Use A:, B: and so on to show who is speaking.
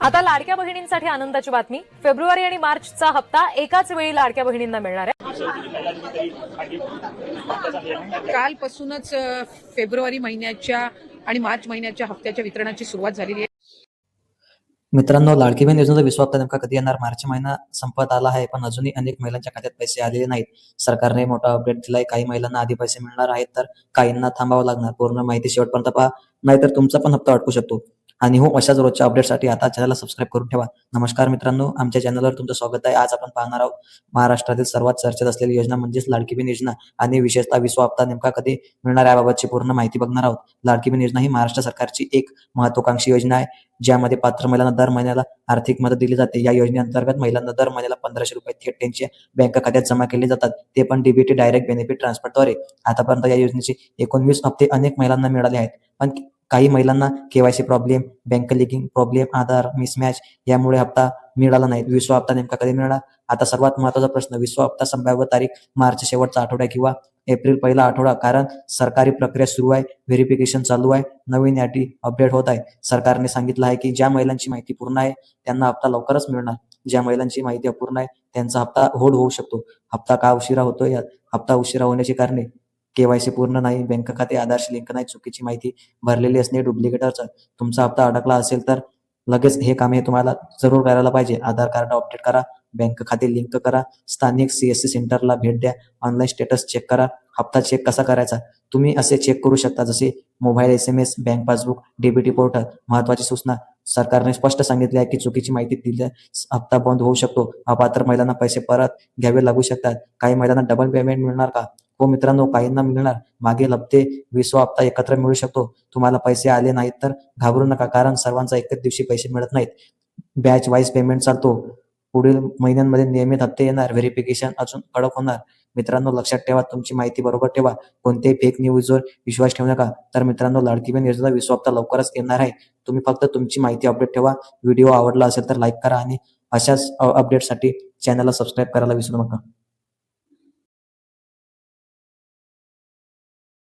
A: आता लाडक्या बहिणींसाठी आनंदाची बातमी. फेब्रुवारी आणि मार्चचा हप्ता एकाच वेळी लाडक्या बहिणींना मिळणार आहे.
B: कालपासूनच फेब्रुवारी महिन्याच्या आणि मार्च महिन्याच्या हप्त्याच्या वितरणाची सुरुवात झालेली आहे.
C: मित्रांनो, लाडकी बहीण योजनेचा विश्व हप्ता नेमका कधी येणार? मार्च महिना संपत आला आहे, पण अजूनही अनेक महिलांच्या खात्यात पैसे आलेले नाहीत. सरकारने मोठा अपडेट दिलाय. काही महिलांना आधी पैसे मिळणार आहेत, तर काहींना थांबावं लागणार. पूर्ण माहिती शेवटपर्यंत पहा, नाहीतर तुमचा पण हप्ता अडकू शकतो. आणि हो, अशाच रोजच्या अपडेटसाठी आता चॅनलला सबस्क्राईब करून ठेवा. नमस्कार मित्रांनो, आमच्या चॅनलवर तुमचं स्वागत आहे. आज आपण पाहणार आहोत महाराष्ट्रातील सर्वात चर्चेत असलेली योजना म्हणजेच लाडकी बहीण योजना आणि विशेषतः विश्व हप्ता नेमका कधी मिळणार याबाबतची पूर्ण माहिती बघणार आहोत. लाडकी बहीण योजना ही महाराष्ट्र सरकारची एक महत्त्वाकांक्षी योजना आहे, ज्यामध्ये पात्र महिलांना दर महिन्याला आर्थिक मदत दिली जाते. या योजनेअंतर्गत महिलांना दर महिन्याला 1500 रुपये थेट त्यांच्या बँक खात्यात जमा केले जातात, ते पण डीबीटी डायरेक्ट बेनिफिट ट्रान्सफरद्वारे. आतापर्यंत या योजनेचे 19 हप्ते अनेक महिलांना मिळाले आहेत, पण काही महिलांना KYC problem, bank linking problem, Aadhaar mismatch यामुळे हप्ता मिळाला नाही. विश्व हप्ता नेमका कधी मिळणार? आता सर्वात महत्त्वाचा प्रश्न, विश्व हप्ता संभाव्य तारीख मार्च शेवटचा आठवडा किंवा एप्रिल पहिला आठवडा, कारण सरकारी प्रक्रिया सुरू आहे, व्हेरिफिकेशन चालू आहे, नवीन यादी अपडेट होत आहे. सरकारने सांगितलं आहे की ज्या महिलांची माहिती पूर्ण आहे त्यांना हप्ता लवकरच मिळणार. ज्या महिलांची माहिती अपूर्ण आहे त्यांचा हप्ता होल्ड होऊ शकतो. हप्ता का उशिरा होतोय? हप्ता उशिरा होण्याची कारणे: केवायसी पूर्ण नाही, बँक खाते आधारशी लिंक नाही, चुकीची माहिती भरलेली असणे, डुप्लिकेट अर्ज. तुमचा हप्ता अडकला असेल तर लगेच हे काम तुम्हाला जरूर करायला पाहिजे. आधार कार्ड अपडेट करा, बँक खाते लिंक करा, स्थानिक CSC सेंटरला भेट द्या, ऑनलाईन स्टेटस चेक करा. हप्ता चेक कसा करायचा? तुम्ही असे चेक करू शकता जसे mobile SMS, bank passbook, DBT portal. महत्त्वाची सूचना, सरकारने स्पष्ट सांगितले आहे की चुकीची माहिती दिल्यास हप्ता बंद होऊ शकतो. अपात्र महिलांना पैसे परत घ्यावे लागू शकतात. काही महिलांना डबल पेमेंट मिळणार का? हो मित्रांनो, काहींना मिळणार. मागील हप्ते विश्व हप्ता एकत्र मिळू शकतो. तुम्हाला पैसे आले नाहीत तर घाबरू नका, कारण सर्वांचा एकच दिवशी पैसे मिळत नाहीत. बॅच वाईज पेमेंट चालतो. पुढील महिन्यांमध्ये नियमित हप्ते येणार. व्हेरिफिकेशन अजून कडक होणार. मित्रांनो, लक्षात ठेवा, तुमची माहिती बरोबर ठेवा. कोणत्याही फेक न्यूजवर विश्वास ठेवू नका. तर मित्रांनो, लाडकी बहीण योजनेचा विश्व हप्ता लवकरच येणार आहे. तुम्ही फक्त तुमची माहिती अपडेट ठेवा. व्हिडिओ आवडला असेल तर लाईक करा आणि अशाच अपडेटसाठी चॅनलला सबस्क्राईब करायला विसरू नका.